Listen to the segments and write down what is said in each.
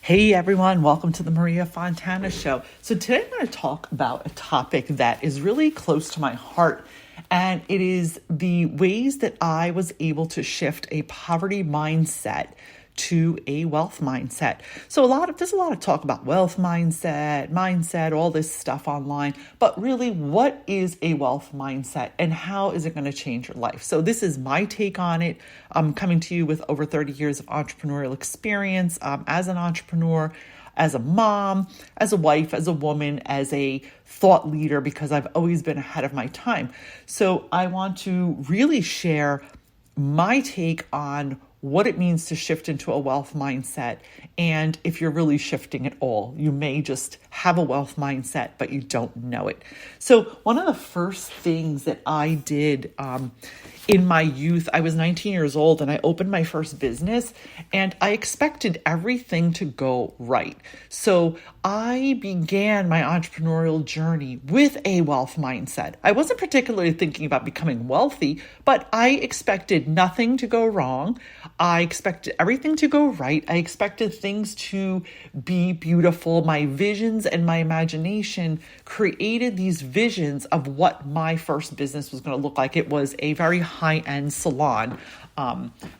Hey everyone, welcome to the Maria Fontana Show. So today I'm going to talk about a topic that is really close to my heart, and it is the ways that I was able to shift a poverty mindset to a wealth mindset. So there's a lot of talk about wealth mindset, all this stuff online, but really what is a wealth mindset and how is it going to change your life? So this is my take on it. I'm coming to you with over 30 years of entrepreneurial experience as an entrepreneur, as a mom, as a wife, as a woman, as a thought leader, because I've always been ahead of my time. So I want to really share my take on what it means to shift into a wealth mindset. And if you're really shifting at all, you may just have a wealth mindset, but you don't know it. So one of the first things that I did in my youth, I was 19 years old and I opened my first business and I expected everything to go right. So I began my entrepreneurial journey with a wealth mindset. I wasn't particularly thinking about becoming wealthy, but I expected nothing to go wrong. I expected everything to go right. I expected things to be beautiful. My visions and my imagination created these visions of what my first business was going to look like. It was a very high-end salon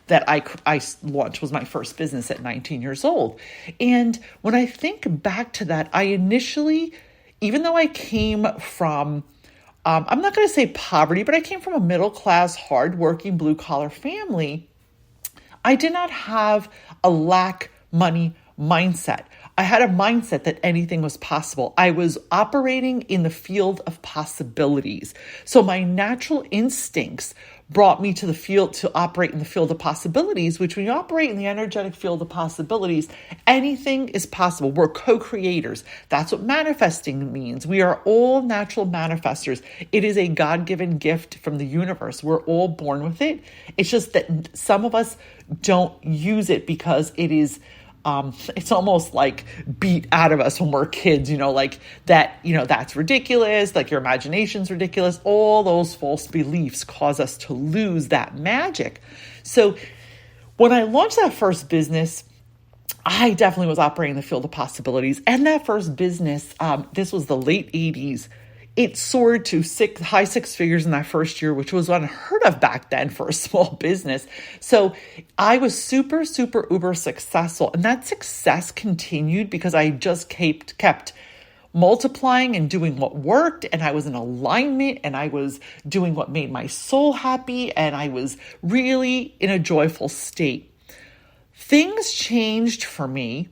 that I launched, was my first business at 19 years old. And when I think back to that, I initially, even though I came from I'm not going to say poverty, but I came from a middle-class, hardworking, blue-collar family. I did not have a lack money mindset. I had a mindset that anything was possible. I was operating in the field of possibilities. So my natural instincts brought me to the field to operate in the field of possibilities, which when you operate in the energetic field of possibilities, anything is possible. We're co-creators. That's what manifesting means. We are all natural manifestors. It is a God-given gift from the universe. We're all born with it. It's just that some of us don't use it because it is it's almost like beat out of us when we're kids, like that, that's ridiculous. Like your imagination's ridiculous. All those false beliefs cause us to lose that magic. So when I launched that first business, I definitely was operating in the field of possibilities. And that first business, this was the late 80s. It soared to high six figures in that first year, which was unheard of back then for a small business. So I was super, super, uber successful. And that success continued because I just kept multiplying and doing what worked. And I was in alignment and I was doing what made my soul happy. And I was really in a joyful state. Things changed for me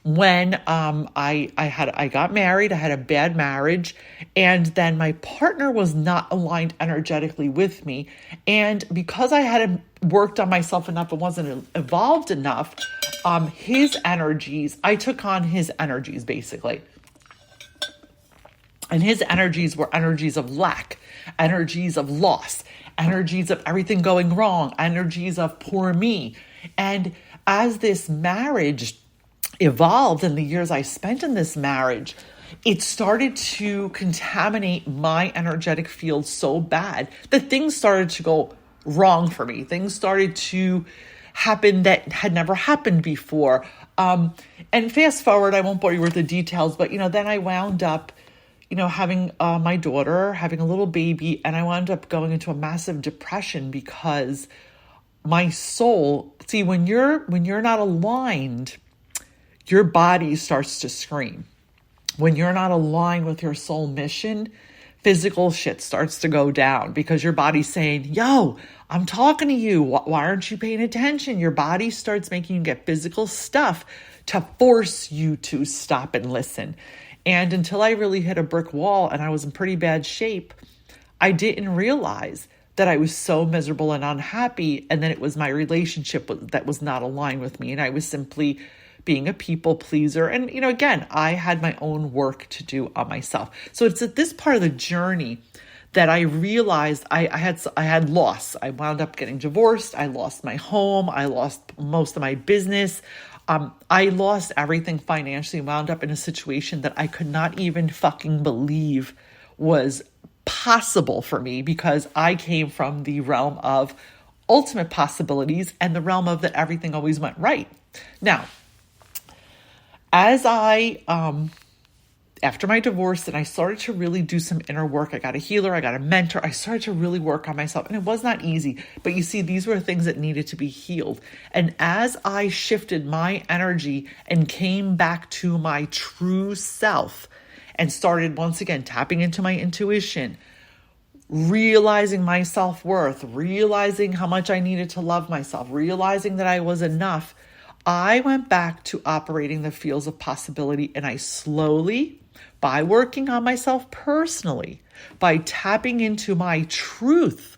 when I got married. I had a bad marriage, and then my partner was not aligned energetically with me. And because I hadn't worked on myself enough and wasn't evolved enough, I took on his energies basically. And his energies were energies of lack, energies of loss, energies of everything going wrong, energies of poor me. And as this marriage evolved in the years I spent in this marriage, it started to contaminate my energetic field so bad that things started to go wrong for me. Things started to happen that had never happened before. And fast forward, I won't bore you with the details, but then I wound up, having my daughter, having a little baby, and I wound up going into a massive depression because my soul, see, when you're not aligned, your body starts to scream. When you're not aligned with your soul mission, physical shit starts to go down because your body's saying, yo, I'm talking to you. Why aren't you paying attention? Your body starts making you get physical stuff to force you to stop and listen. And until I really hit a brick wall and I was in pretty bad shape, I didn't realize that I was so miserable and unhappy. And then it was my relationship that was not aligned with me. And I was simply being a people pleaser. And, again, I had my own work to do on myself. So it's at this part of the journey that I realized I had loss. I wound up getting divorced. I lost my home. I lost most of my business. I lost everything financially, wound up in a situation that I could not even fucking believe was possible for me because I came from the realm of ultimate possibilities and the realm of that everything always went right. Now, As after my divorce, and I started to really do some inner work. I got a healer, I got a mentor. I started to really work on myself, and it was not easy. But you see, these were things that needed to be healed. And as I shifted my energy and came back to my true self and started once again tapping into my intuition, realizing my self-worth, realizing how much I needed to love myself, realizing that I was enough, I went back to operating the fields of possibility, and I slowly, by working on myself personally, by tapping into my truth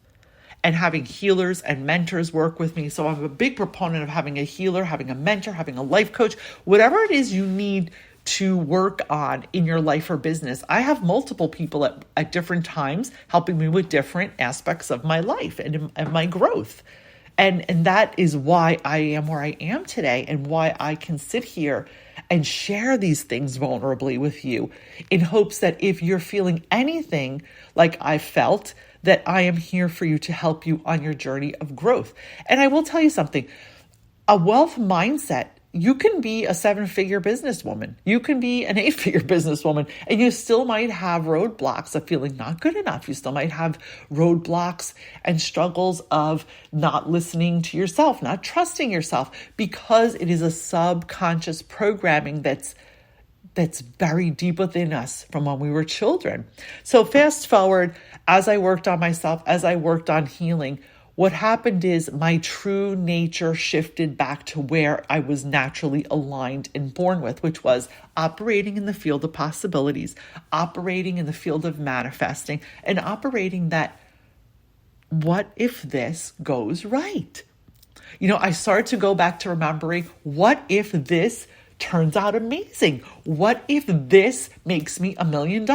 and having healers and mentors work with me. So I'm a big proponent of having a healer, having a mentor, having a life coach, whatever it is you need to work on in your life or business. I have multiple people at different times helping me with different aspects of my life and my growth. And that is why I am where I am today, and why I can sit here and share these things vulnerably with you, in hopes that if you're feeling anything like I felt, that I am here for you to help you on your journey of growth. And I will tell you something, a wealth mindset, you can be a 7-figure businesswoman. You can be an 8-figure businesswoman, and you still might have roadblocks of feeling not good enough. You still might have roadblocks and struggles of not listening to yourself, not trusting yourself, because it is a subconscious programming that's buried deep within us from when we were children. So fast forward, as I worked on myself, as I worked on healing, what happened is my true nature shifted back to where I was naturally aligned and born with, which was operating in the field of possibilities, operating in the field of manifesting, and operating that, what if this goes right? I started to go back to remembering, what if this turns out amazing? What if this makes me $1 million?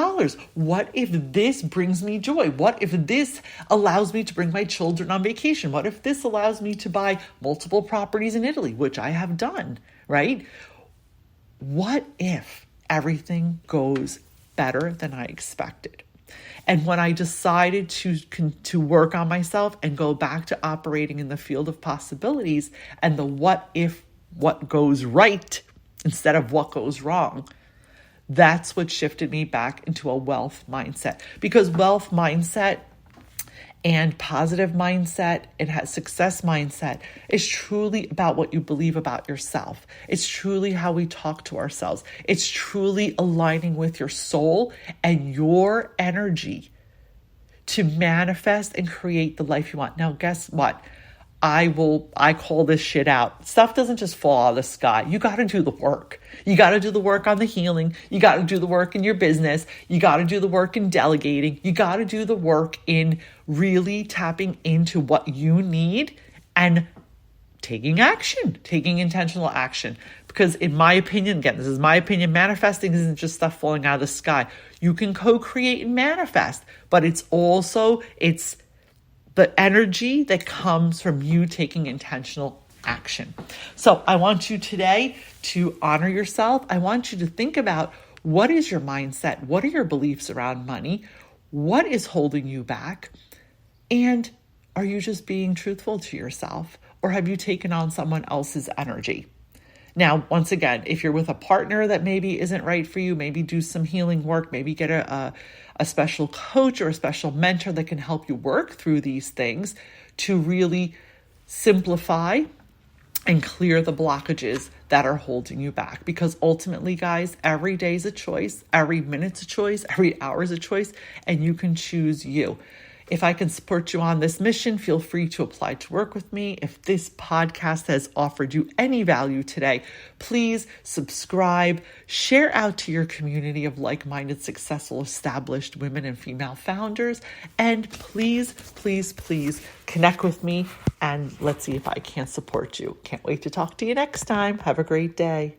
What if this brings me joy? What if this allows me to bring my children on vacation? What if this allows me to buy multiple properties in Italy, which I have done, right? What if everything goes better than I expected? And when I decided to work on myself and go back to operating in the field of possibilities and the what if, what goes right instead of what goes wrong, that's what shifted me back into a wealth mindset. Because wealth mindset and positive mindset and success mindset is truly about what you believe about yourself. It's truly how we talk to ourselves. It's truly aligning with your soul and your energy to manifest and create the life you want. Now, guess what? I call this shit out. Stuff doesn't just fall out of the sky. You got to do the work. You got to do the work on the healing. You got to do the work in your business. You got to do the work in delegating. You got to do the work in really tapping into what you need and taking action, taking intentional action. Because in my opinion, again, this is my opinion, manifesting isn't just stuff falling out of the sky. You can co-create and manifest, but it's the energy that comes from you taking intentional action. So I want you today to honor yourself. I want you to think about, what is your mindset? What are your beliefs around money? What is holding you back? And are you just being truthful to yourself, or have you taken on someone else's energy? Now, once again, if you're with a partner that maybe isn't right for you, maybe do some healing work, maybe get a special coach or a special mentor that can help you work through these things to really simplify and clear the blockages that are holding you back. Because ultimately, guys, every day is a choice, every minute's a choice, every hour is a choice, and you can choose you. If I can support you on this mission, feel free to apply to work with me. If this podcast has offered you any value today, please subscribe, share out to your community of like-minded, successful, established women and female founders, and please, please, please connect with me and let's see if I can support you. Can't wait to talk to you next time. Have a great day.